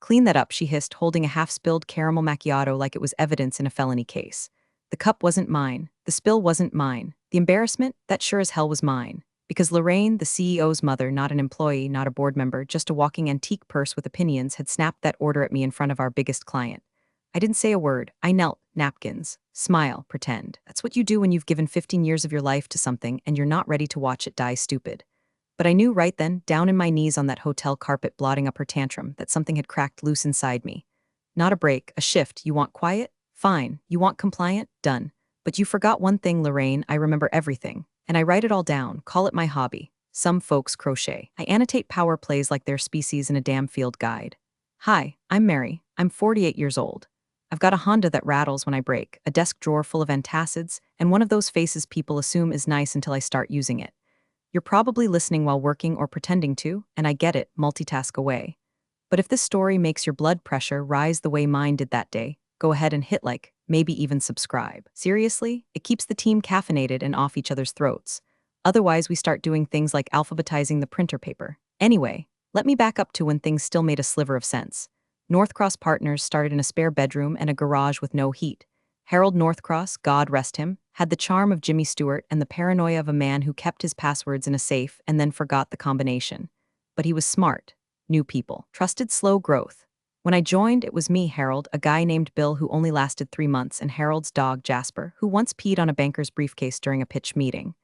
Clean that up, she hissed, holding a half-spilled caramel macchiato like it was evidence in a felony case. The cup wasn't mine. The spill wasn't mine. The embarrassment, that sure as hell was mine. Because Lorraine, the CEO's mother, not an employee, not a board member, just a walking antique purse with opinions, had snapped that order at me in front of our biggest client. I didn't say a word. I knelt, napkins. Smile, pretend. That's what you do when you've given 15 years of your life to something and you're not ready to watch it die stupid. But I knew right then, down in my knees on that hotel carpet blotting up her tantrum, that something had cracked loose inside me. Not a break, a shift. You want quiet? Fine. You want compliant? Done. But you forgot one thing, Lorraine. I remember everything. And I write it all down, call it my hobby. Some folks crochet. I annotate power plays like their species in a damn field guide. Hi, I'm Mary. I'm 48 years old. I've got a Honda that rattles when I brake, a desk drawer full of antacids, and one of those faces people assume is nice until I start using it. You're probably listening while working or pretending to, and I get it, multitask away. But if this story makes your blood pressure rise the way mine did that day, go ahead and hit like, maybe even subscribe. Seriously, it keeps the team caffeinated and off each other's throats. Otherwise, we start doing things like alphabetizing the printer paper. Anyway, let me back up to when things still made a sliver of sense. Northcross Partners started in a spare bedroom and a garage with no heat. Harold Northcross, God rest him, had the charm of Jimmy Stewart and the paranoia of a man who kept his passwords in a safe and then forgot the combination. But he was smart. Knew people. Trusted slow growth. When I joined, it was me, Harold, a guy named Bill who only lasted 3 months, and Harold's dog, Jasper, who once peed on a banker's briefcase during a pitch meeting.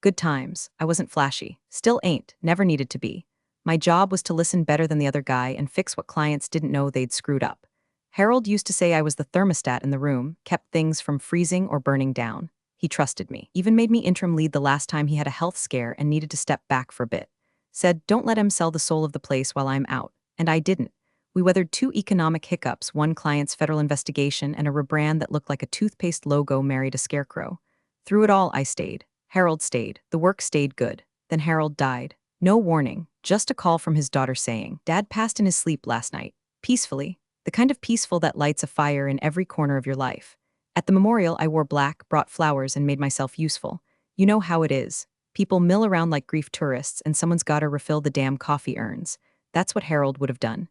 Good times. I wasn't flashy. Still ain't. Never needed to be. My job was to listen better than the other guy and fix what clients didn't know they'd screwed up. Harold used to say I was the thermostat in the room, kept things from freezing or burning down. He trusted me. Even made me interim lead the last time he had a health scare and needed to step back for a bit. Said, don't let him sell the soul of the place while I'm out. And I didn't. We weathered 2 economic hiccups, one client's federal investigation and a rebrand that looked like a toothpaste logo married a scarecrow. Through it all, I stayed. Harold stayed. The work stayed good. Then Harold died. No warning, just a call from his daughter saying, Dad passed in his sleep last night. Peacefully. The kind of peaceful that lights a fire in every corner of your life. At the memorial, I wore black, brought flowers, and made myself useful. You know how it is. People mill around like grief tourists, and someone's gotta refill the damn coffee urns. That's what Harold would have done.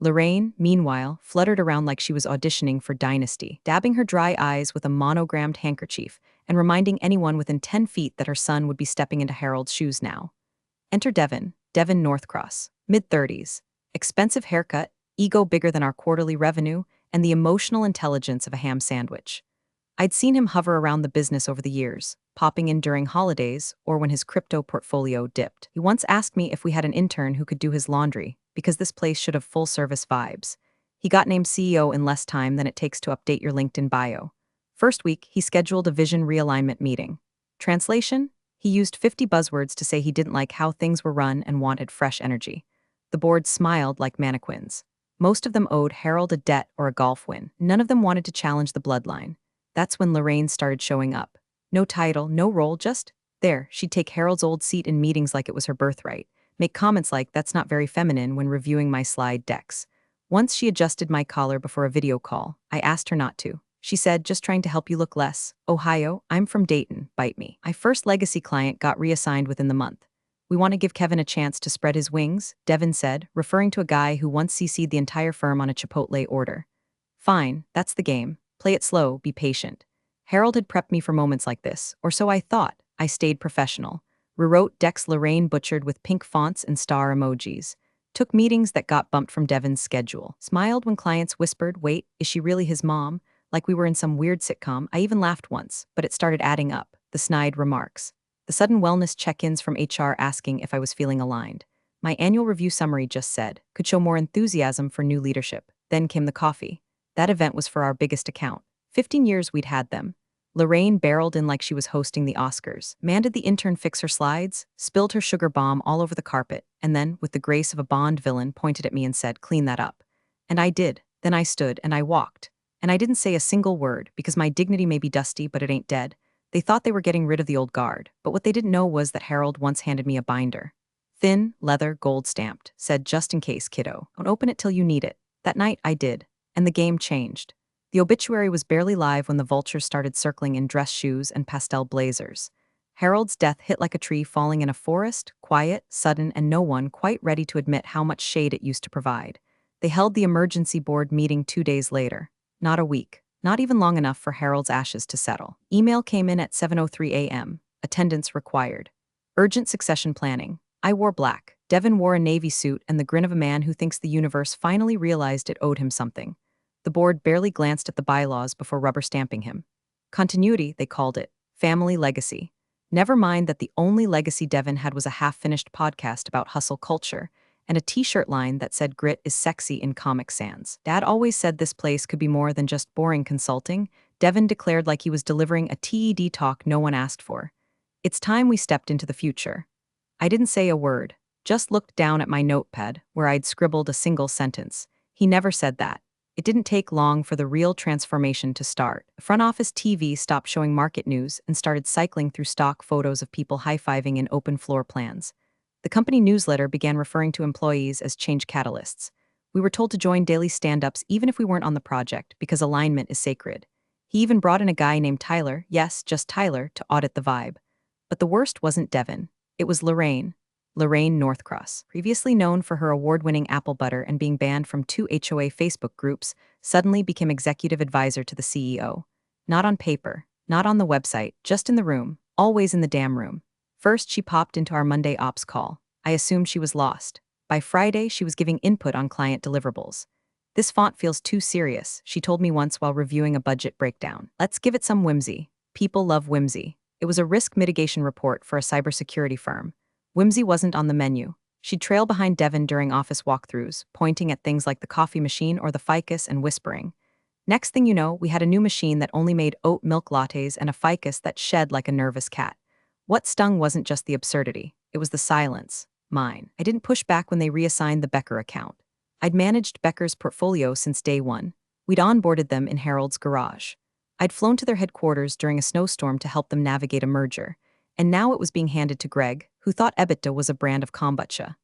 Lorraine, meanwhile, fluttered around like she was auditioning for Dynasty, dabbing her dry eyes with a monogrammed handkerchief and reminding anyone within 10 feet that her son would be stepping into Harold's shoes now. Enter Devin Northcross, mid-30s, expensive haircut, ego bigger than our quarterly revenue, and the emotional intelligence of a ham sandwich. I'd seen him hover around the business over the years, popping in during holidays or when his crypto portfolio dipped. He once asked me if we had an intern who could do his laundry, because this place should have full-service vibes. He got named CEO in less time than it takes to update your LinkedIn bio. First week, he scheduled a vision realignment meeting. Translation? He used 50 buzzwords to say he didn't like how things were run and wanted fresh energy. The board smiled like mannequins. Most of them owed Harold a debt or a golf win. None of them wanted to challenge the bloodline. That's when Lorraine started showing up. No title, no role, just there. She'd take Harold's old seat in meetings like it was her birthright. Make comments like, that's not very feminine, when reviewing my slide decks. Once she adjusted my collar before a video call. I asked her not to. She said, just trying to help you look less. Ohio, I'm from Dayton, bite me. My first legacy client got reassigned within the month. We want to give Kevin a chance to spread his wings, Devin said, referring to a guy who once CC'd the entire firm on a Chipotle order. Fine, that's the game. Play it slow, be patient. Harold had prepped me for moments like this, or so I thought. I stayed professional. Rewrote decks Lorraine butchered with pink fonts and star emojis. Took meetings that got bumped from Devin's schedule. Smiled when clients whispered, wait, is she really his mom? Like we were in some weird sitcom. I even laughed once, but it started adding up. The snide remarks. The sudden wellness check-ins from HR asking if I was feeling aligned. My annual review summary just said, could show more enthusiasm for new leadership. Then came the coffee. That event was for our biggest account. 15 years we'd had them. Lorraine barreled in like she was hosting the Oscars, manded the intern fix her slides, spilled her sugar bomb all over the carpet, and then, with the grace of a Bond villain, pointed at me and said, clean that up. And I did. Then I stood and I walked. And I didn't say a single word, because my dignity may be dusty, but it ain't dead. They thought they were getting rid of the old guard, but what they didn't know was that Harold once handed me a binder. Thin, leather, gold-stamped, said, just in case, kiddo. Don't open it till you need it. That night, I did. And the game changed. The obituary was barely live when the vultures started circling in dress shoes and pastel blazers. Harold's death hit like a tree falling in a forest, quiet, sudden, and no one quite ready to admit how much shade it used to provide. They held the emergency board meeting 2 days later. Not a week. Not even long enough for Harold's ashes to settle. Email came in at 7:03 a.m. Attendance required. Urgent succession planning. I wore black. Devin wore a navy suit and the grin of a man who thinks the universe finally realized it owed him something. The board barely glanced at the bylaws before rubber stamping him. Continuity, they called it. Family legacy. Never mind that the only legacy Devin had was a half-finished podcast about hustle culture and a t-shirt line that said grit is sexy in Comic Sans. Dad always said this place could be more than just boring consulting. Devin declared like he was delivering a TED talk no one asked for. It's time we stepped into the future. I didn't say a word, just looked down at my notepad where I'd scribbled a single sentence. He never said that. It didn't take long for the real transformation to start. The front office TV stopped showing market news and started cycling through stock photos of people high-fiving in open floor plans. The company newsletter began referring to employees as change catalysts. We were told to join daily stand-ups even if we weren't on the project because alignment is sacred. He even brought in a guy named Tyler, yes, just Tyler, to audit the vibe. But the worst wasn't Devin. It was Lorraine Northcross, previously known for her award-winning apple butter and being banned from 2 HOA Facebook groups, suddenly became executive advisor to the CEO. Not on paper, not on the website, just in the room, always in the damn room. First, she popped into our Monday ops call. I assumed she was lost. By Friday, she was giving input on client deliverables. This font feels too serious, she told me once while reviewing a budget breakdown. Let's give it some whimsy. People love whimsy. It was a risk mitigation report for a cybersecurity firm. Whimsy wasn't on the menu. She'd trail behind Devin during office walkthroughs, pointing at things like the coffee machine or the ficus and whispering. Next thing you know, we had a new machine that only made oat milk lattes and a ficus that shed like a nervous cat. What stung wasn't just the absurdity, it was the silence. Mine. I didn't push back when they reassigned the Becker account. I'd managed Becker's portfolio since day one. We'd onboarded them in Harold's garage. I'd flown to their headquarters during a snowstorm to help them navigate a merger. And now it was being handed to Greg, who thought EBITDA was a brand of kombucha.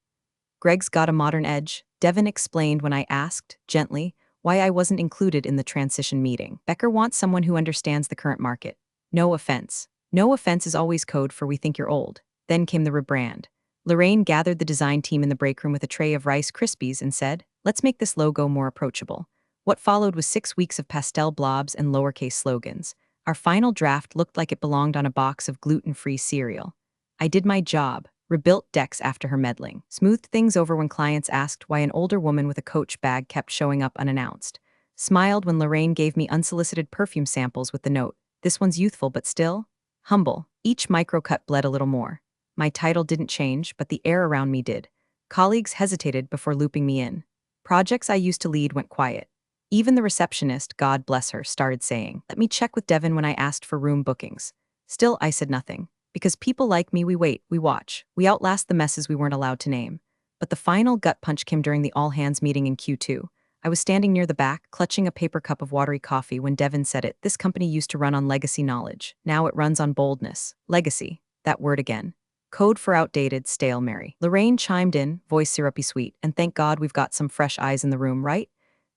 Greg's got a modern edge, Devin explained when I asked, gently, why I wasn't included in the transition meeting. Becker wants someone who understands the current market. No offense. No offense is always code for we think you're old. Then came the rebrand. Lorraine gathered the design team in the break room with a tray of Rice Krispies and said, let's make this logo more approachable. What followed was 6 weeks of pastel blobs and lowercase slogans. Our final draft looked like it belonged on a box of gluten-free cereal. I did my job, rebuilt decks after her meddling, smoothed things over when clients asked why an older woman with a Coach bag kept showing up unannounced, smiled when Lorraine gave me unsolicited perfume samples with the note, this one's youthful but still humble. Each microcut bled a little more. My title didn't change, but the air around me did. Colleagues hesitated before looping me in. Projects I used to lead went quiet. Even the receptionist, God bless her, started saying, let me check with Devin when I asked for room bookings. Still, I said nothing. Because people like me, we wait, we watch, we outlast the messes we weren't allowed to name. But the final gut punch came during the all-hands meeting in Q2. I was standing near the back, clutching a paper cup of watery coffee when Devin said it. This company used to run on legacy knowledge. Now it runs on boldness. Legacy. That word again. Code for outdated, stale Mary. Lorraine chimed in, voice syrupy sweet, and thank God we've got some fresh eyes in the room, right?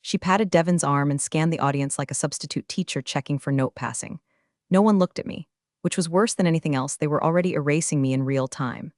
She patted Devin's arm and scanned the audience like a substitute teacher checking for note passing. No one looked at me. Which was worse than anything else, they were already erasing me in real time.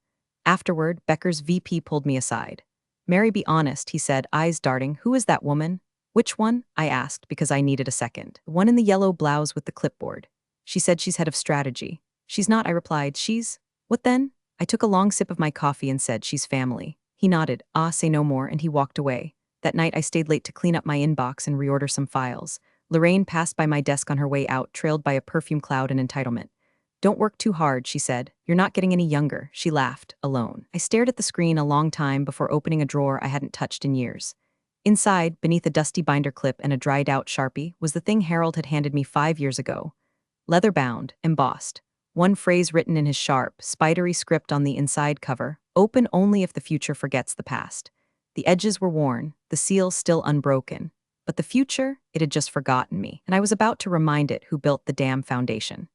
Afterward, Becker's VP pulled me aside. Mary, be honest, he said, eyes darting. Who is that woman? Which one? I asked because I needed a second. The one in the yellow blouse with the clipboard. She said she's head of strategy. She's not, I replied. She's... What then? I took a long sip of my coffee and said, she's family. He nodded, say no more, and he walked away. That night I stayed late to clean up my inbox and reorder some files. Lorraine passed by my desk on her way out, trailed by a perfume cloud and entitlement. Don't work too hard, she said. You're not getting any younger, she laughed, alone. I stared at the screen a long time before opening a drawer I hadn't touched in years. Inside, beneath a dusty binder clip and a dried-out Sharpie, was the thing Harold had handed me 5 years ago. Leather-bound, embossed. One phrase written in his sharp, spidery script on the inside cover, open only if the future forgets the past. The edges were worn, the seal still unbroken. But the future, it had just forgotten me, and I was about to remind it who built the damn foundation.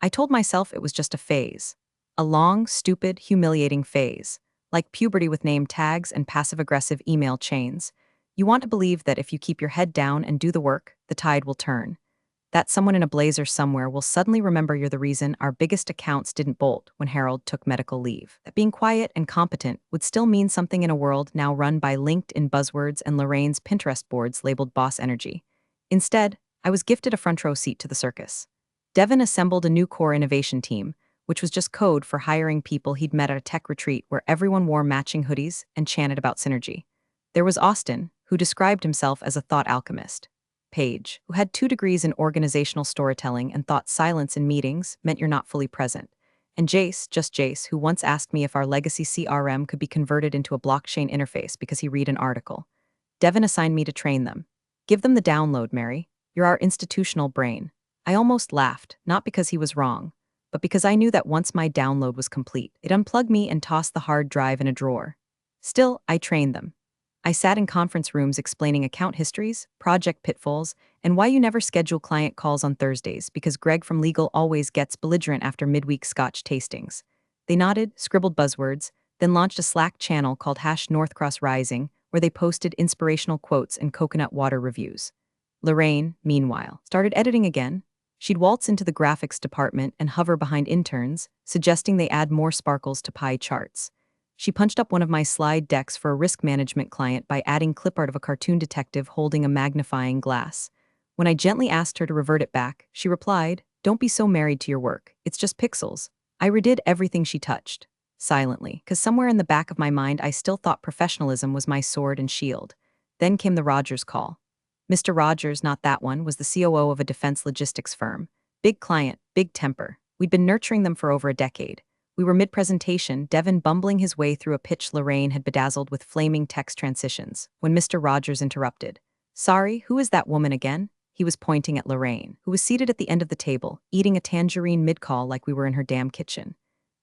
I told myself it was just a phase. A long, stupid, humiliating phase. Like puberty with name tags and passive-aggressive email chains. You want to believe that if you keep your head down and do the work, the tide will turn. That someone in a blazer somewhere will suddenly remember you're the reason our biggest accounts didn't bolt when Harold took medical leave. That being quiet and competent would still mean something in a world now run by LinkedIn buzzwords and Lorraine's Pinterest boards labeled boss energy. Instead, I was gifted a front row seat to the circus. Devin assembled a new core innovation team, which was just code for hiring people he'd met at a tech retreat where everyone wore matching hoodies and chanted about synergy. There was Austin, who described himself as a thought alchemist. Paige, who had 2 degrees in organizational storytelling and thought silence in meetings meant you're not fully present. And Jace, just Jace, who once asked me if our legacy CRM could be converted into a blockchain interface because he read an article. Devin assigned me to train them. Give them the download, Mary. You're our institutional brain. I almost laughed, not because he was wrong, but because I knew that once my download was complete, it unplugged me and tossed the hard drive in a drawer. Still, I trained them. I sat in conference rooms explaining account histories, project pitfalls, and why you never schedule client calls on Thursdays because Greg from legal always gets belligerent after midweek scotch tastings. They nodded, scribbled buzzwords, then launched a Slack channel called #Northcross Rising, where they posted inspirational quotes and coconut water reviews. Lorraine, meanwhile, started editing again. She'd waltz into the graphics department and hover behind interns, suggesting they add more sparkles to pie charts. She punched up one of my slide decks for a risk management client by adding clip art of a cartoon detective holding a magnifying glass. When I gently asked her to revert it back, she replied, "Don't be so married to your work. It's just pixels." I redid everything she touched, silently, because somewhere in the back of my mind I still thought professionalism was my sword and shield. Then came the Rogers call. Mr. Rogers, not that one, was the COO of a defense logistics firm. Big client, big temper. We'd been nurturing them for over a decade. We were mid-presentation, Devin bumbling his way through a pitch Lorraine had bedazzled with flaming text transitions, when Mr. Rogers interrupted. "Sorry, who is that woman again?" He was pointing at Lorraine, who was seated at the end of the table, eating a tangerine mid-call like we were in her damn kitchen.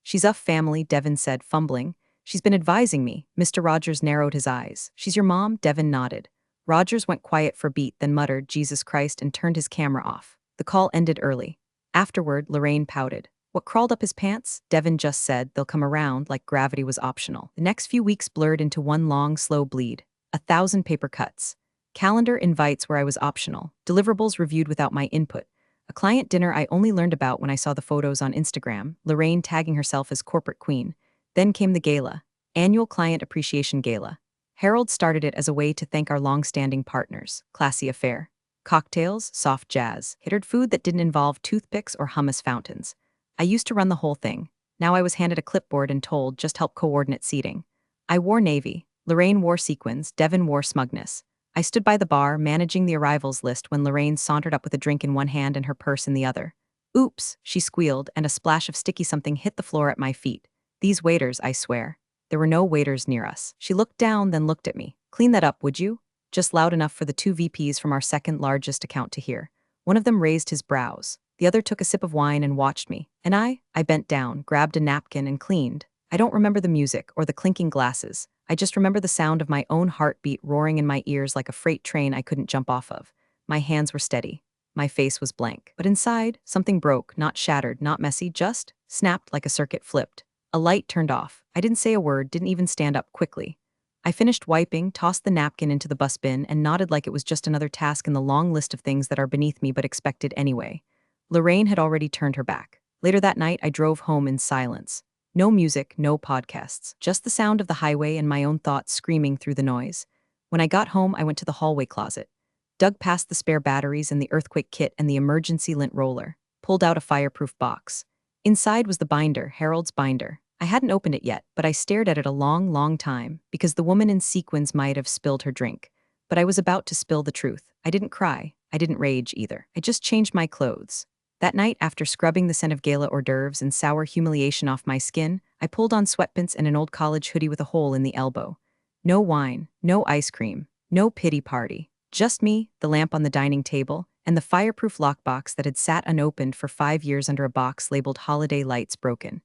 "She's a family," Devin said, fumbling. "She's been advising me." Mr. Rogers narrowed his eyes. "She's your mom?" Devin nodded. Rogers went quiet for a beat, then muttered, "Jesus Christ," and turned his camera off. The call ended early. Afterward, Lorraine pouted. "What crawled up his pants?" Devin just said, "They'll come around," like gravity was optional. The next few weeks blurred into one long, slow bleed. 1,000 paper cuts. Calendar invites where I was optional. Deliverables reviewed without my input. A client dinner I only learned about when I saw the photos on Instagram, Lorraine tagging herself as corporate queen. Then came the gala. Annual Client Appreciation Gala. Harold started it as a way to thank our long-standing partners. Classy affair. Cocktails, soft jazz, catered food that didn't involve toothpicks or hummus fountains. I used to run the whole thing. Now I was handed a clipboard and told, just help coordinate seating. I wore navy. Lorraine wore sequins. Devin wore smugness. I stood by the bar, managing the arrivals list when Lorraine sauntered up with a drink in one hand and her purse in the other. "Oops," she squealed, and a splash of sticky something hit the floor at my feet. "These waiters, I swear." There were no waiters near us. She looked down, then looked at me. "Clean that up, would you?" Just loud enough for the 2 VPs from our second largest account to hear. One of them raised his brows. The other took a sip of wine and watched me. And I bent down, grabbed a napkin, and cleaned. I don't remember the music or the clinking glasses. I just remember the sound of my own heartbeat roaring in my ears like a freight train I couldn't jump off of. My hands were steady. My face was blank. But inside, something broke, not shattered, not messy, just snapped like a circuit flipped. A light turned off. I didn't say a word, didn't even stand up quickly. I finished wiping, tossed the napkin into the bus bin, and nodded like it was just another task in the long list of things that are beneath me but expected anyway. Lorraine had already turned her back. Later that night, I drove home in silence. No music, no podcasts, just the sound of the highway and my own thoughts screaming through the noise. When I got home, I went to the hallway closet, dug past the spare batteries and the earthquake kit and the emergency lint roller, pulled out a fireproof box. Inside was the binder, Harold's binder. I hadn't opened it yet, but I stared at it a long, long time, because the woman in sequins might have spilled her drink. But I was about to spill the truth. I didn't cry. I didn't rage either. I just changed my clothes. That night, after scrubbing the scent of gala hors d'oeuvres and sour humiliation off my skin, I pulled on sweatpants and an old college hoodie with a hole in the elbow. No wine, no ice cream, no pity party. Just me, the lamp on the dining table, and the fireproof lockbox that had sat unopened for 5 years under a box labeled "Holiday Lights Broken."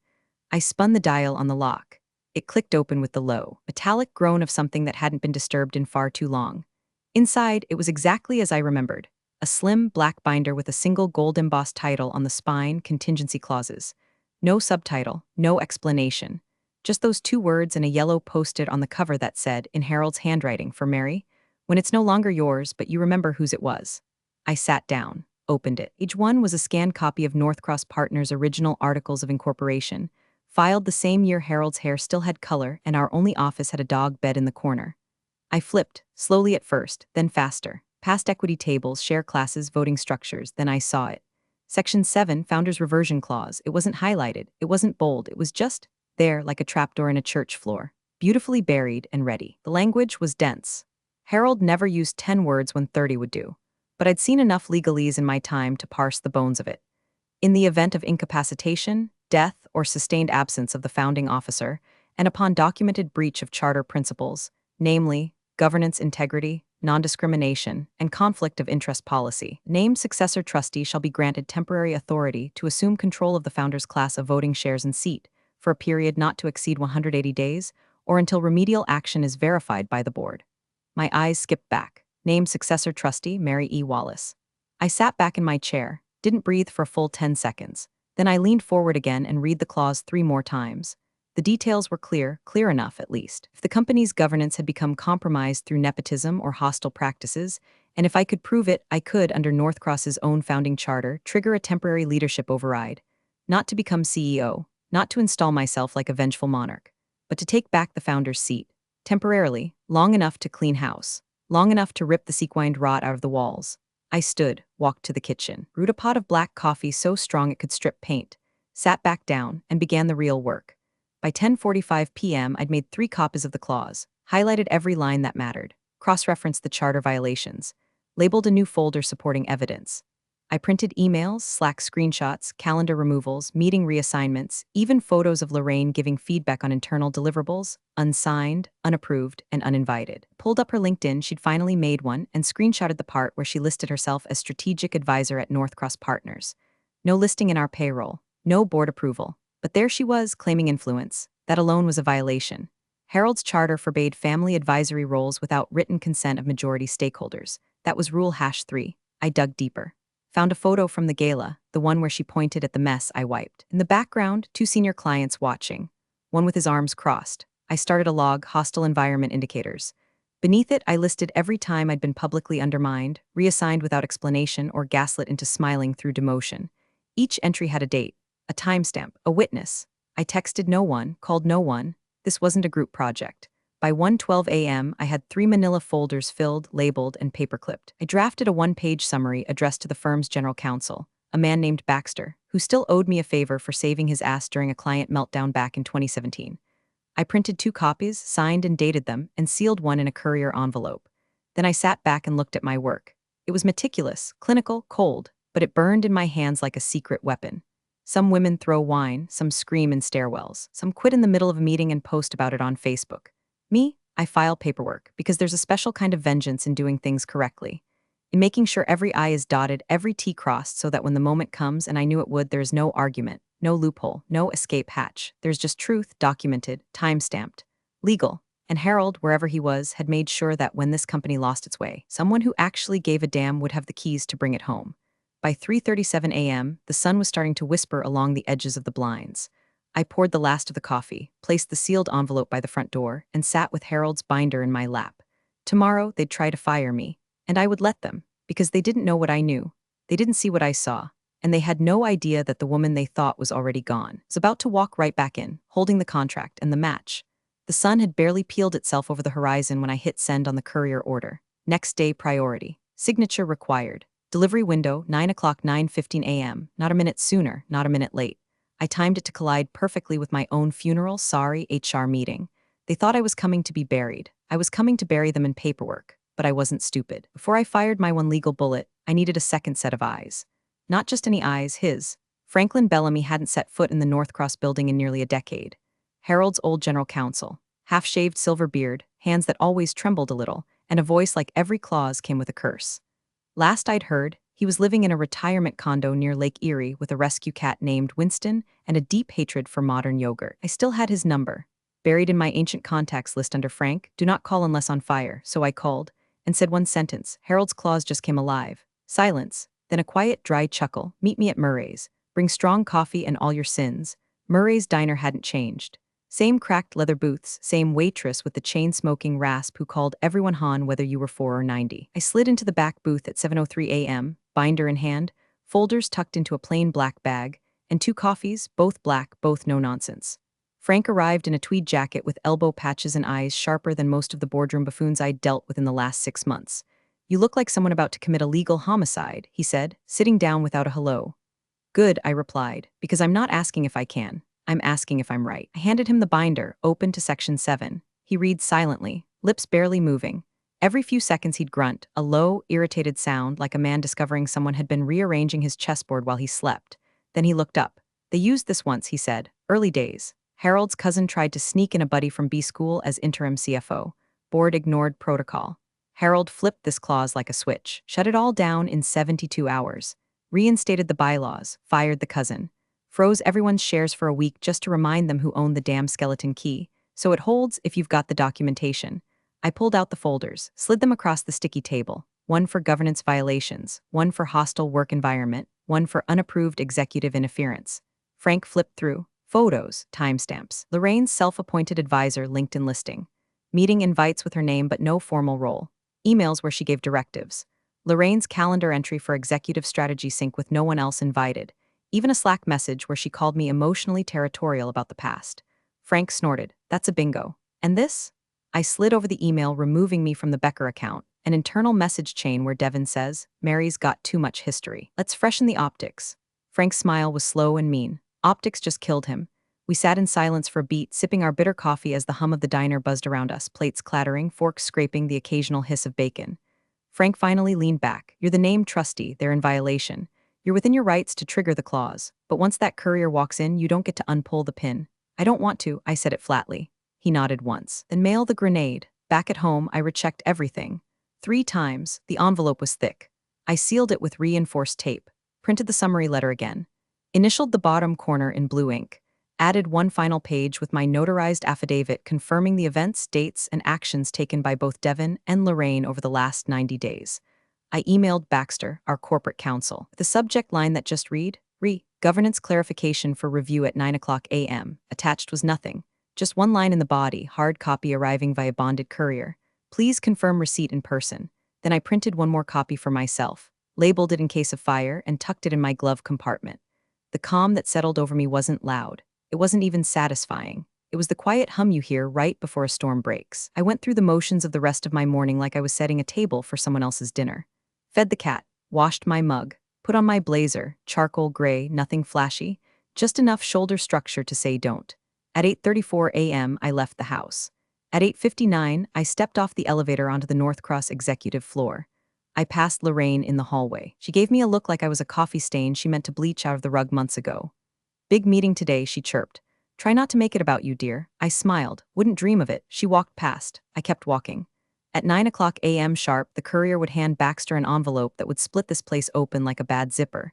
I spun the dial on the lock. It clicked open with the low, metallic groan of something that hadn't been disturbed in far too long. Inside, it was exactly as I remembered. A slim, black binder with a single gold-embossed title on the spine, contingency clauses. No subtitle, no explanation. Just those 2 words and a yellow post-it on the cover that said, in Harold's handwriting, for Mary, "When it's no longer yours, but you remember whose it was." I sat down. opened it. Page 1 was a scanned copy of Northcross Partners' original Articles of Incorporation, filed the same year Harold's hair still had color and our only office had a dog bed in the corner. I flipped, slowly at first, then faster. Past equity tables, share classes, voting structures, then I saw it. Section 7, Founders Reversion Clause. It wasn't highlighted, it wasn't bold, it was just there like a trapdoor in a church floor. Beautifully buried and ready. The language was dense. Harold never used 10 words when 30 would do. But I'd seen enough legalese in my time to parse the bones of it. In the event of incapacitation, death, or sustained absence of the founding officer, and upon documented breach of charter principles, namely, governance integrity, non-discrimination, and conflict of interest policy, named successor trustee shall be granted temporary authority to assume control of the founder's class of voting shares and seat for a period not to exceed 180 days or until remedial action is verified by the board. My eyes skipped back. Named successor trustee Mary E. Wallace. I sat back in my chair, didn't breathe for a full 10 seconds. Then I leaned forward again and read the clause 3 more times. The details were clear enough at least. If the company's governance had become compromised through nepotism or hostile practices, and if I could prove it, I could, under Northcross's own founding charter, trigger a temporary leadership override. Not to become CEO, not to install myself like a vengeful monarch, but to take back the founder's seat. Temporarily, long enough to clean house. Long enough to rip the sequined rot out of the walls. I stood, walked to the kitchen, brewed a pot of black coffee so strong it could strip paint, sat back down, and began the real work. By 10:45 p.m., I'd made 3 copies of the clause, highlighted every line that mattered, cross-referenced the charter violations, labeled a new folder supporting evidence. I printed emails, Slack screenshots, calendar removals, meeting reassignments, even photos of Lorraine giving feedback on internal deliverables, unsigned, unapproved, and uninvited. Pulled up her LinkedIn, she'd finally made one, and screenshotted the part where she listed herself as strategic advisor at Northcross Partners. No listing in our payroll, no board approval. But there she was, claiming influence. That alone was a violation. Harold's charter forbade family advisory roles without written consent of majority stakeholders. That was Rule #3. I dug deeper. Found a photo from the gala, the one where she pointed at the mess I wiped. In the background, 2 senior clients watching, one with his arms crossed. I started a log, hostile environment indicators. Beneath it, I listed every time I'd been publicly undermined, reassigned without explanation, or gaslit into smiling through demotion. Each entry had a date, a timestamp, a witness. I texted no one, called no one. This wasn't a group project. By 1:12 a.m., I had 3 manila folders filled, labeled, and paperclipped. I drafted a 1-page summary addressed to the firm's general counsel, a man named Baxter, who still owed me a favor for saving his ass during a client meltdown back in 2017. I printed 2 copies, signed and dated them, and sealed one in a courier envelope. Then I sat back and looked at my work. It was meticulous, clinical, cold, but it burned in my hands like a secret weapon. Some women throw wine, some scream in stairwells, some quit in the middle of a meeting and post about it on Facebook. Me, I file paperwork because there's a special kind of vengeance in doing things correctly, in making sure every I is dotted, every T crossed, so that when the moment comes, and I knew it would, there's no argument, no loophole, no escape hatch. There's just truth, documented, time-stamped, legal. And Harold, wherever he was, had made sure that when this company lost its way, someone who actually gave a damn would have the keys to bring it home. By 3:37 a.m., the sun was starting to whisper along the edges of the blinds. I poured the last of the coffee, placed the sealed envelope by the front door, and sat with Harold's binder in my lap. Tomorrow, they'd try to fire me, and I would let them, because they didn't know what I knew. They didn't see what I saw, and they had no idea that the woman they thought was already gone was about to walk right back in, holding the contract and the match. The sun had barely peeled itself over the horizon when I hit send on the courier order. Next day priority. Signature required. Delivery window, 9 o'clock, 9:15 a.m. Not a minute sooner, not a minute late. I timed it to collide perfectly with my own funeral, sorry, HR meeting. They thought I was coming to be buried. I was coming to bury them in paperwork, but I wasn't stupid. Before I fired my one legal bullet, I needed a second set of eyes. Not just any eyes, his. Franklin Bellamy hadn't set foot in the Northcross building in nearly a decade. Harold's old general counsel, half-shaved silver beard, hands that always trembled a little, and a voice like every clause came with a curse. Last I'd heard, he was living in a retirement condo near Lake Erie with a rescue cat named Winston and a deep hatred for modern yogurt. I still had his number, buried in my ancient contacts list under Frank, do not call unless on fire, so I called, and said one sentence. Harold's clause just came alive. Silence, then a quiet, dry chuckle. Meet me at Murray's. Bring strong coffee and all your sins. Murray's diner hadn't changed. Same cracked leather booths, same waitress with the chain-smoking rasp who called everyone Han whether you were 4 or 90. I slid into the back booth at 7:03 a.m., binder in hand, folders tucked into a plain black bag, and 2 coffees, both black, both no nonsense. Frank arrived in a tweed jacket with elbow patches and eyes sharper than most of the boardroom buffoons I'd dealt with in the last 6 months. "You look like someone about to commit a legal homicide," he said, sitting down without a hello. "Good," I replied, "because I'm not asking if I can. I'm asking if I'm right." I handed him the binder, open to section 7. He reads silently, lips barely moving. Every few seconds he'd grunt, a low, irritated sound like a man discovering someone had been rearranging his chessboard while he slept. Then he looked up. "They used this once," he said. "Early days. Harold's cousin tried to sneak in a buddy from B school as interim CFO. Board ignored protocol. Harold flipped this clause like a switch, shut it all down in 72 hours. Reinstated the bylaws, fired the cousin. Froze everyone's shares for a week just to remind them who owned the damn skeleton key. So it holds if you've got the documentation." I pulled out the folders, slid them across the sticky table. One for governance violations, one for hostile work environment, one for unapproved executive interference. Frank flipped through. Photos, timestamps. Lorraine's self-appointed advisor LinkedIn listing. Meeting invites with her name but no formal role. Emails where she gave directives. Lorraine's calendar entry for executive strategy sync with no one else invited. Even a Slack message where she called me emotionally territorial about the past. Frank snorted. "That's a bingo. And this?" I slid over the email, removing me from the Becker account. An internal message chain where Devin says, "Mary's got too much history. Let's freshen the optics." Frank's smile was slow and mean. Optics just killed him. We sat in silence for a beat, sipping our bitter coffee as the hum of the diner buzzed around us, plates clattering, forks scraping, the occasional hiss of bacon. Frank finally leaned back. "You're the named trustee. They're in violation. You're within your rights to trigger the clause. But once that courier walks in, you don't get to unpull the pin." "I don't want to," I said it flatly. He nodded once. "Then mail the grenade." Back at home, I rechecked everything. 3 times. The envelope was thick. I sealed it with reinforced tape. Printed the summary letter again. Initialed the bottom corner in blue ink. Added one final page with my notarized affidavit confirming the events, dates, and actions taken by both Devin and Lorraine over the last 90 days. I emailed Baxter, our corporate counsel, with a subject line that just read, Governance clarification for review at 9:00 a.m. Attached was nothing. Just one line in the body, hard copy arriving via bonded courier. "Please confirm receipt in person." Then I printed one more copy for myself, labeled it in case of fire, and tucked it in my glove compartment. The calm that settled over me wasn't loud. It wasn't even satisfying. It was the quiet hum you hear right before a storm breaks. I went through the motions of the rest of my morning like I was setting a table for someone else's dinner. Fed the cat, washed my mug, put on my blazer, charcoal gray, nothing flashy, just enough shoulder structure to say don't. At 8:34 a.m., I left the house. At 8:59, I stepped off the elevator onto the North Cross executive floor. I passed Lorraine in the hallway. She gave me a look like I was a coffee stain she meant to bleach out of the rug months ago. "Big meeting today," she chirped. "Try not to make it about you, dear." I smiled. Wouldn't dream of it. She walked past. I kept walking. At 9:00 a.m. sharp, the courier would hand Baxter an envelope that would split this place open like a bad zipper.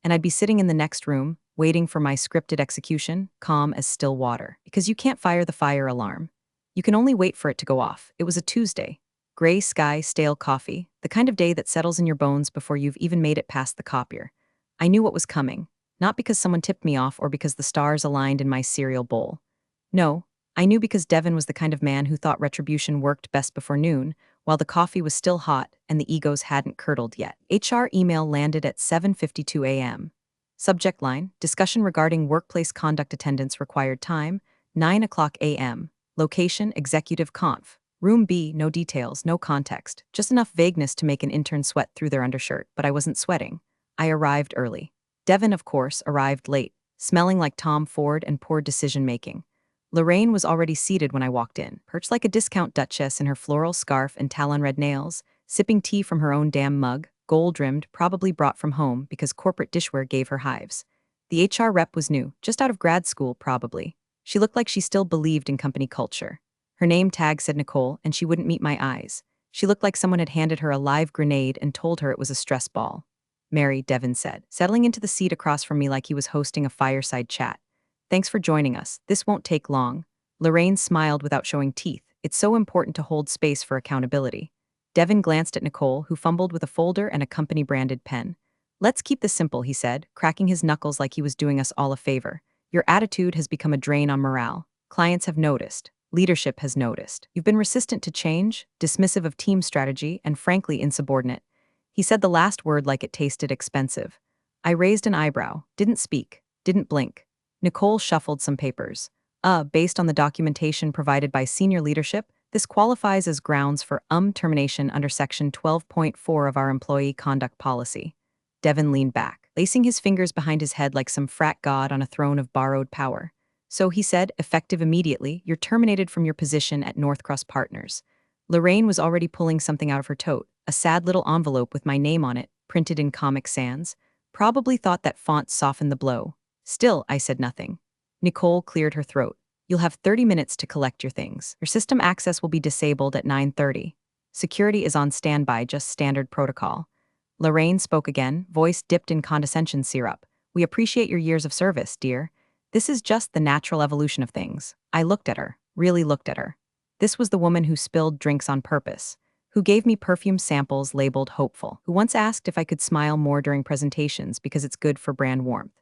And I'd be sitting in the next room, waiting for my scripted execution, calm as still water. Because you can't fire the fire alarm. You can only wait for it to go off. It was a Tuesday. Gray sky, stale coffee, the kind of day that settles in your bones before you've even made it past the copier. I knew what was coming. Not because someone tipped me off or because the stars aligned in my cereal bowl. No, I knew because Devin was the kind of man who thought retribution worked best before noon, while the coffee was still hot and the egos hadn't curdled yet. HR email landed at 7:52 a.m. Subject line, discussion regarding workplace conduct attendance required time, 9:00 a.m. Location, executive conf. Room B, no details, no context, just enough vagueness to make an intern sweat through their undershirt, but I wasn't sweating. I arrived early. Devin, of course, arrived late, smelling like Tom Ford and poor decision-making. Lorraine was already seated when I walked in, perched like a discount duchess in her floral scarf and talon-red nails, sipping tea from her own damn mug, gold-rimmed, probably brought from home because corporate dishware gave her hives. The HR rep was new, just out of grad school, probably. She looked like she still believed in company culture. Her name tag said Nicole, and she wouldn't meet my eyes. She looked like someone had handed her a live grenade and told her it was a stress ball. "Mary," Devin said, settling into the seat across from me like he was hosting a fireside chat. "Thanks for joining us. This won't take long." Lorraine smiled without showing teeth. It's so important to hold space for accountability. Devin glanced at Nicole, who fumbled with a folder and a company-branded pen. "Let's keep this simple," he said, cracking his knuckles like he was doing us all a favor. "Your attitude has become a drain on morale. Clients have noticed. Leadership has noticed. You've been resistant to change, dismissive of team strategy, and frankly insubordinate." He said the last word like it tasted expensive. I raised an eyebrow, didn't speak, didn't blink. Nicole shuffled some papers. Based on the documentation provided by senior leadership, this qualifies as grounds for termination under Section 12.4 of our employee conduct policy. Devin leaned back, lacing his fingers behind his head like some frat god on a throne of borrowed power. So he said, effective immediately, you're terminated from your position at Northcross Partners. Lorraine was already pulling something out of her tote, a sad little envelope with my name on it, printed in Comic Sans. Probably thought that font softened the blow. Still, I said nothing. Nicole cleared her throat. You'll have 30 minutes to collect your things. Your system access will be disabled at 9:30. Security is on standby, just standard protocol. Lorraine spoke again, voice dipped in condescension syrup. We appreciate your years of service, dear. This is just the natural evolution of things. I looked at her, really looked at her. This was the woman who spilled drinks on purpose, who gave me perfume samples labeled hopeful, who once asked if I could smile more during presentations because it's good for brand warmth.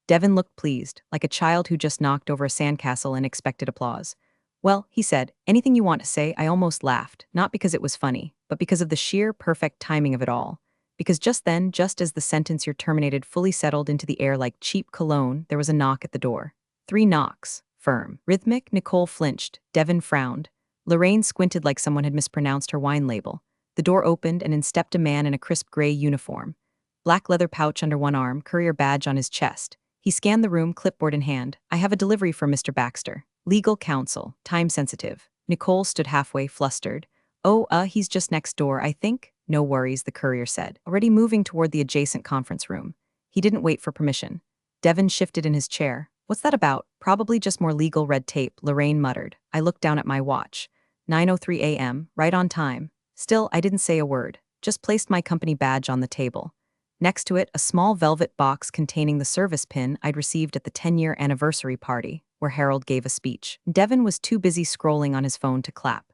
Devin looked pleased, like a child who just knocked over a sandcastle and expected applause. Well, he said, anything you want to say. I almost laughed, not because it was funny, but because of the sheer perfect timing of it all. Because just then, just as the sentence "you're terminated" fully settled into the air like cheap cologne, there was a knock at the door. 3 knocks, firm, rhythmic. Nicole flinched, Devin frowned. Lorraine squinted like someone had mispronounced her wine label. The door opened and in stepped a man in a crisp gray uniform. Black leather pouch under one arm, courier badge on his chest. He scanned the room, clipboard in hand. I have a delivery for Mr. Baxter. Legal counsel, time sensitive. Nicole stood halfway, flustered. Oh, he's just next door, I think. No worries, the courier said, already moving toward the adjacent conference room. He didn't wait for permission. Devin shifted in his chair. What's that about? Probably just more legal red tape, Lorraine muttered. I looked down at my watch. 9:03 a.m., right on time. Still, I didn't say a word, just placed my company badge on the table. Next to it, a small velvet box containing the service pin I'd received at the 10-year anniversary party, where Harold gave a speech. Devin was too busy scrolling on his phone to clap.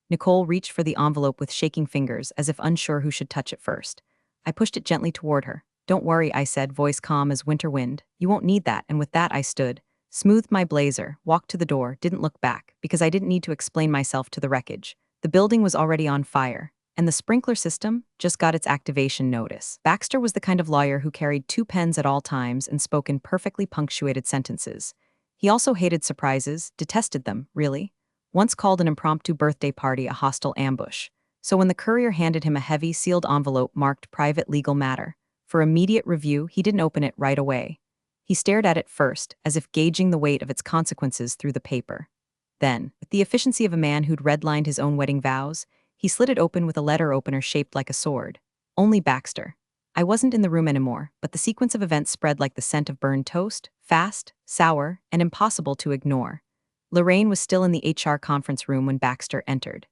Nicole reached for the envelope with shaking fingers, as if unsure who should touch it first. I pushed it gently toward her. Don't worry, I said, voice calm as winter wind. You won't need that, and with that I stood, smoothed my blazer, walked to the door, didn't look back, because I didn't need to explain myself to the wreckage. The building was already on fire, and the sprinkler system just got its activation notice. Baxter was the kind of lawyer who carried 2 pens at all times and spoke in perfectly punctuated sentences. He also hated surprises, detested them, really. Once called an impromptu birthday party a hostile ambush. So when the courier handed him a heavy, sealed envelope marked private legal matter, for immediate review, he didn't open it right away. He stared at it first, as if gauging the weight of its consequences through the paper. Then, with the efficiency of a man who'd redlined his own wedding vows, he slid it open with a letter opener shaped like a sword. Only Baxter. I wasn't in the room anymore, but the sequence of events spread like the scent of burned toast, fast, sour, and impossible to ignore. Lorraine was still in the HR conference room when Baxter entered.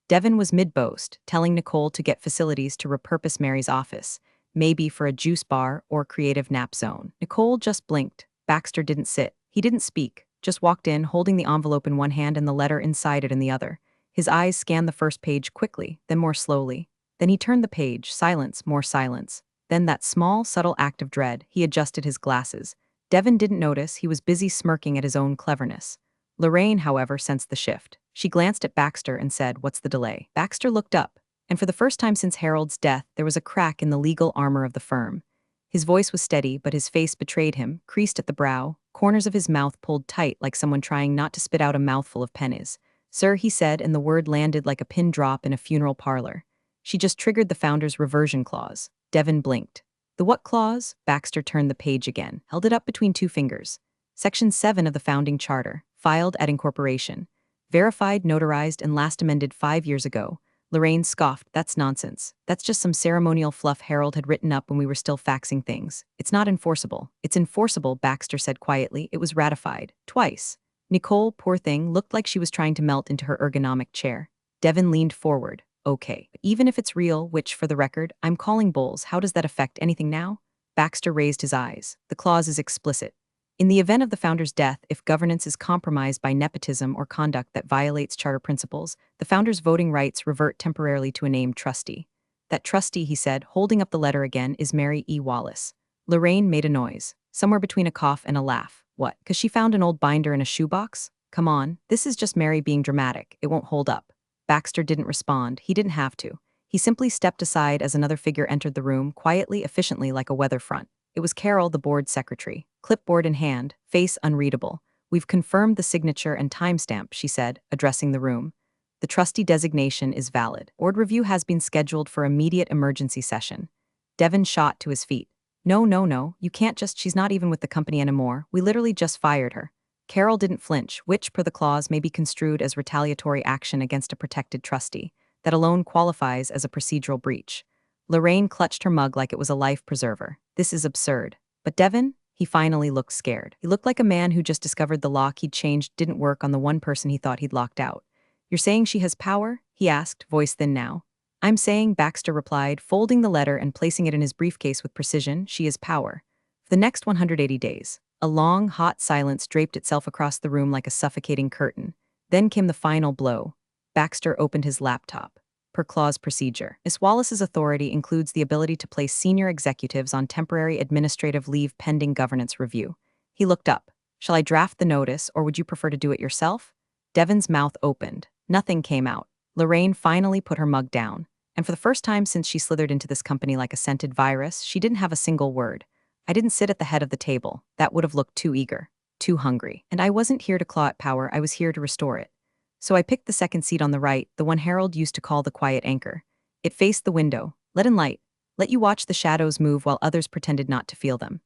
Devin was mid-boast, telling Nicole to get facilities to repurpose Mary's office, maybe for a juice bar or creative nap zone. Nicole just blinked. Baxter didn't sit. He didn't speak, just walked in, holding the envelope in one hand and the letter inside it in the other. His eyes scanned the first page quickly, then more slowly. Then he turned the page, silence, more silence. Then that small, subtle act of dread, he adjusted his glasses. Devin didn't notice, he was busy smirking at his own cleverness. Lorraine, however, sensed the shift. She glanced at Baxter and said, "What's the delay?" Baxter looked up, and for the first time since Harold's death, there was a crack in the legal armor of the firm. His voice was steady, but his face betrayed him, creased at the brow, corners of his mouth pulled tight like someone trying not to spit out a mouthful of pennies. "Sir," he said, and the word landed like a pin drop in a funeral parlor. She just triggered the founder's reversion clause. Devin blinked. The what clause? Baxter turned the page again, held it up between 2 fingers. Section 7 of the founding charter, filed at incorporation. Verified, notarized, and last amended 5 years ago. Lorraine scoffed. That's nonsense. That's just some ceremonial fluff Harold had written up when we were still faxing things. It's not enforceable. It's enforceable, Baxter said quietly. It was ratified. Twice. Nicole, poor thing, looked like she was trying to melt into her ergonomic chair. Devin leaned forward. Okay, even if it's real, which, for the record, I'm calling bulls, how does that affect anything now? Baxter raised his eyes. The clause is explicit. In the event of the founder's death, if governance is compromised by nepotism or conduct that violates charter principles, the founder's voting rights revert temporarily to a named trustee. That trustee, he said, holding up the letter again, is Mary E. Wallace. Lorraine made a noise, somewhere between a cough and a laugh. What, 'cause she found an old binder in a shoebox? Come on, this is just Mary being dramatic. It won't hold up. Baxter didn't respond. He didn't have to. He simply stepped aside as another figure entered the room, quietly, efficiently, like a weather front. It was Carol, the board secretary, clipboard in hand, face unreadable. "We've confirmed the signature and timestamp," she said, addressing the room. "The trustee designation is valid. Board review has been scheduled for immediate emergency session." Devin shot to his feet. "No, no, no, you can't just, she's not even with the company anymore. We literally just fired her." Carol didn't flinch, which, per the clause, may be construed as retaliatory action against a protected trustee. That alone qualifies as a procedural breach. Lorraine clutched her mug like it was a life preserver. "This is absurd." But Devin? He finally looked scared. He looked like a man who just discovered the lock he'd changed didn't work on the one person he thought he'd locked out. "You're saying she has power?" he asked, voice thin now. "I'm saying," Baxter replied, folding the letter and placing it in his briefcase with precision, "she is power." For the next 180 days, a long, hot silence draped itself across the room like a suffocating curtain. Then came the final blow. Baxter opened his laptop. Per clause procedure, Miss Wallace's authority includes the ability to place senior executives on temporary administrative leave pending governance review. He looked up. "Shall I draft the notice, or would you prefer to do it yourself?" Devin's mouth opened. Nothing came out. Lorraine finally put her mug down. And for the first time since she slithered into this company like a scented virus, she didn't have a single word. "I didn't sit at the head of the table. That would have looked too eager, too hungry. And I wasn't here to claw at power, I was here to restore it. So I picked the second seat on the right, the one Harold used to call the quiet anchor. It faced the window, let in light, let you watch the shadows move while others pretended not to feel them."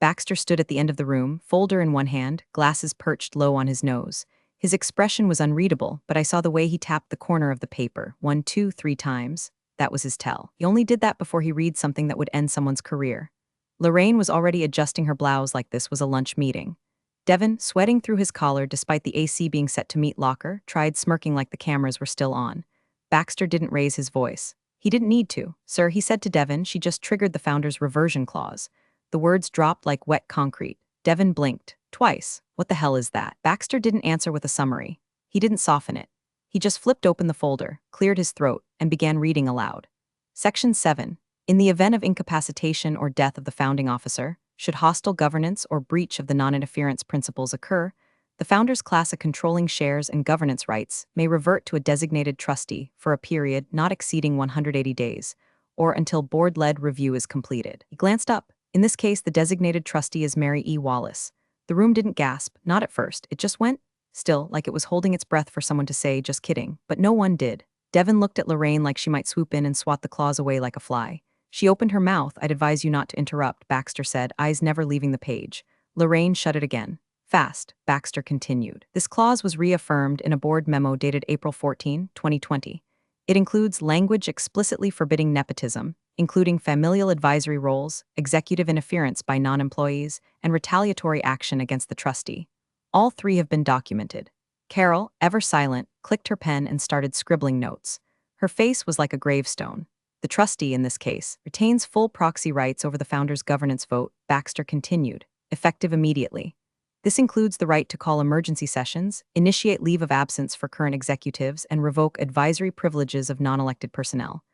Baxter stood at the end of the room, folder in one hand, glasses perched low on his nose. His expression was unreadable, but I saw the way he tapped the corner of the paper, 1, 2, 3 times. That was his tell. He only did that before he read something that would end someone's career. Lorraine was already adjusting her blouse like this was a lunch meeting. Devin, sweating through his collar despite the AC being set to meet locker, tried smirking like the cameras were still on. Baxter didn't raise his voice. He didn't need to. "Sir," he said to Devin, "she just triggered the founder's reversion clause." The words dropped like wet concrete. Devin blinked. "Twice. What the hell is that?" Baxter didn't answer with a summary. He didn't soften it. He just flipped open the folder, cleared his throat, and began reading aloud. Section 7. In the event of incapacitation or death of the founding officer, should hostile governance or breach of the non-interference principles occur, the founders class of controlling shares and governance rights may revert to a designated trustee for a period not exceeding 180 days, or until board-led review is completed. He glanced up. In this case, the designated trustee is Mary E. Wallace. The room didn't gasp, not at first. It just went still, like it was holding its breath for someone to say, "Just kidding." But no one did. Devin looked at Lorraine like she might swoop in and swat the claws away like a fly. She opened her mouth. "I'd advise you not to interrupt," Baxter said, eyes never leaving the page. Lorraine shut it again. "Fast," Baxter continued. "This clause was reaffirmed in a board memo dated April 14, 2020. It includes language explicitly forbidding nepotism, including familial advisory roles, executive interference by non-employees, and retaliatory action against the trustee. All three have been documented." Carol, ever silent, clicked her pen and started scribbling notes. Her face was like a gravestone. "The trustee, in this case, retains full proxy rights over the founder's governance vote," Baxter continued, "effective immediately. This includes the right to call emergency sessions, initiate leave of absence for current executives, and revoke advisory privileges of non-elected personnel."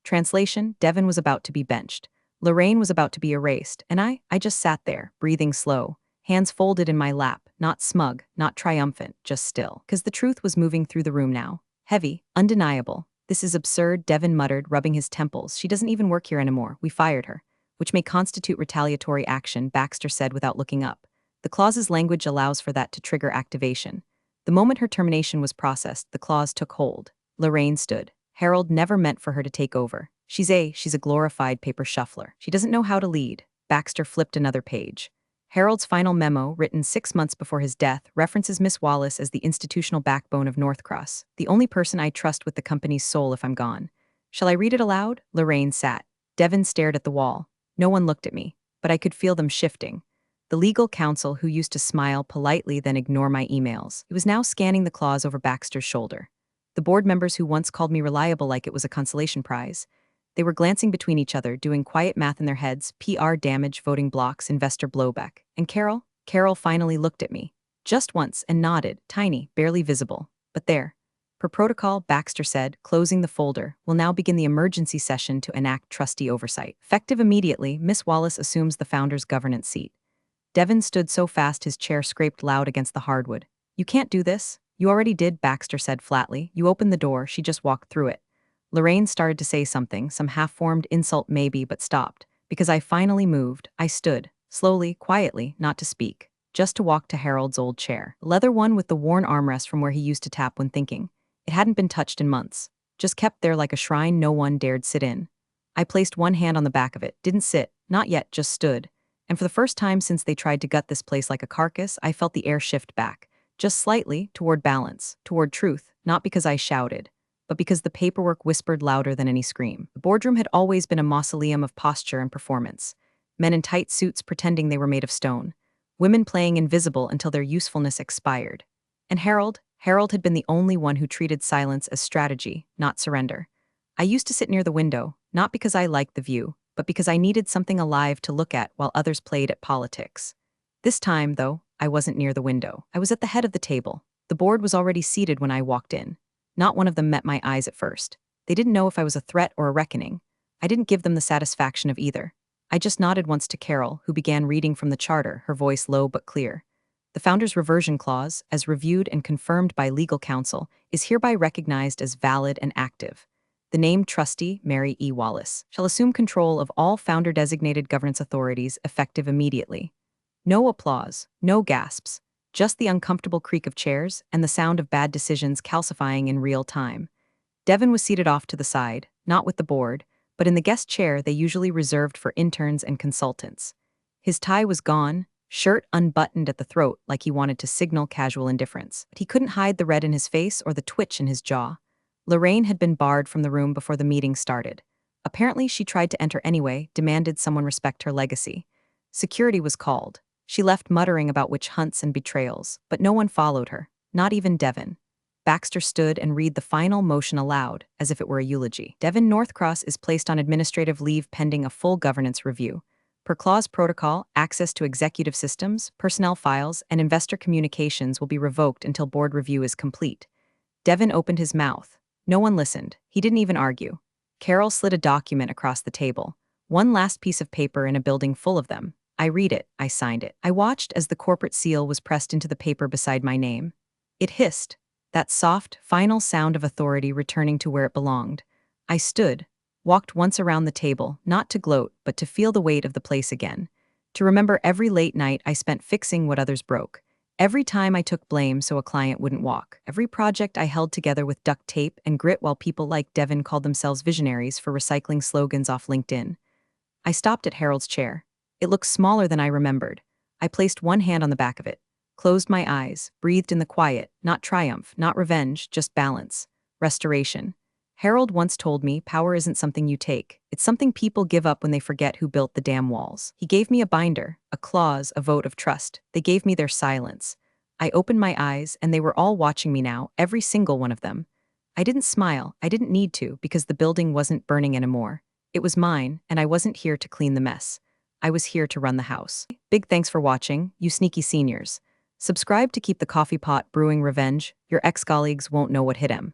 Translation: Devin was about to be benched. Lorraine was about to be erased, and I just sat there, breathing slow, hands folded in my lap, not smug, not triumphant, just still. Because the truth was moving through the room now. Heavy, undeniable. "This is absurd," Devin muttered, rubbing his temples. "She doesn't even work here anymore. We fired her." "Which may constitute retaliatory action," Baxter said without looking up. "The clause's language allows for that to trigger activation." The moment her termination was processed, the clause took hold. Lorraine stood. Harold never meant for her to take over. She's a glorified paper shuffler. She doesn't know how to lead." Baxter flipped another page. Harold's final memo, written 6 months before his death, references Miss Wallace as the institutional backbone of Northcross, "the only person I trust with the company's soul if I'm gone." "Shall I read it aloud?" Lorraine sat. Devin stared at the wall. No one looked at me, but I could feel them shifting. The legal counsel who used to smile politely then ignore my emails. He was now scanning the clause over Baxter's shoulder. The board members who once called me reliable like it was a consolation prize. They were glancing between each other, doing quiet math in their heads, PR damage, voting blocks, investor blowback. And Carol? Carol finally looked at me. Just once, and nodded, tiny, barely visible. "But there. Per protocol," Baxter said, closing the folder, "will now begin the emergency session to enact trustee oversight. Effective immediately, Miss Wallace assumes the founder's governance seat." Devin stood so fast his chair scraped loud against the hardwood. "You can't do this." "You already did," Baxter said flatly. "You opened the door, she just walked through it." Lorraine started to say something, some half-formed insult maybe, but stopped. Because I finally moved, I stood, slowly, quietly, not to speak, just to walk to Harold's old chair. The leather one with the worn armrest from where he used to tap when thinking. It hadn't been touched in months, just kept there like a shrine no one dared sit in. I placed one hand on the back of it, didn't sit, not yet, just stood. And for the first time since they tried to gut this place like a carcass, I felt the air shift back, just slightly, toward balance, toward truth, not because I shouted, but because the paperwork whispered louder than any scream. The boardroom had always been a mausoleum of posture and performance. Men in tight suits pretending they were made of stone. Women playing invisible until their usefulness expired. And Harold had been the only one who treated silence as strategy, not surrender. I used to sit near the window, not because I liked the view, but because I needed something alive to look at while others played at politics. This time, though, I wasn't near the window. I was at the head of the table. The board was already seated when I walked in. Not one of them met my eyes at first. They didn't know if I was a threat or a reckoning. I didn't give them the satisfaction of either. I just nodded once to Carol, who began reading from the charter, her voice low but clear. The Founder's Reversion Clause, as reviewed and confirmed by legal counsel, is hereby recognized as valid and active. The named trustee, Mary E. Wallace, shall assume control of all founder-designated governance authorities effective immediately. No applause, no gasps, just the uncomfortable creak of chairs and the sound of bad decisions calcifying in real time. Devin was seated off to the side, not with the board, but in the guest chair they usually reserved for interns and consultants. His tie was gone, shirt unbuttoned at the throat like he wanted to signal casual indifference, but he couldn't hide the red in his face or the twitch in his jaw. Lorraine had been barred from the room before the meeting started. Apparently she tried to enter anyway, demanded someone respect her legacy. Security was called. She left muttering about witch hunts and betrayals, but no one followed her, not even Devin. Baxter stood and read the final motion aloud, as if it were a eulogy. Devin Northcross is placed on administrative leave pending a full governance review. Per clause protocol, access to executive systems, personnel files, and investor communications will be revoked until board review is complete. Devin opened his mouth. No one listened. He didn't even argue. Carol slid a document across the table. One last piece of paper in a building full of them. I read it. I signed it. I watched as the corporate seal was pressed into the paper beside my name. It hissed. That soft, final sound of authority returning to where it belonged. I stood, walked once around the table, not to gloat, but to feel the weight of the place again. To remember every late night I spent fixing what others broke. Every time I took blame so a client wouldn't walk. Every project I held together with duct tape and grit while people like Devin called themselves visionaries for recycling slogans off LinkedIn. I stopped at Harold's chair. It looked smaller than I remembered. I placed one hand on the back of it, closed my eyes, breathed in the quiet, not triumph, not revenge, just balance, restoration. Harold once told me power isn't something you take. It's something people give up when they forget who built the damn walls. He gave me a binder, a clause, a vote of trust. They gave me their silence. I opened my eyes, and they were all watching me now, every single one of them. I didn't smile. I didn't need to, because the building wasn't burning anymore. It was mine, and I wasn't here to clean the mess. I was here to run the house. Big thanks for watching, you sneaky seniors. Subscribe to keep the coffee pot brewing revenge. Your ex-colleagues won't know what hit 'em.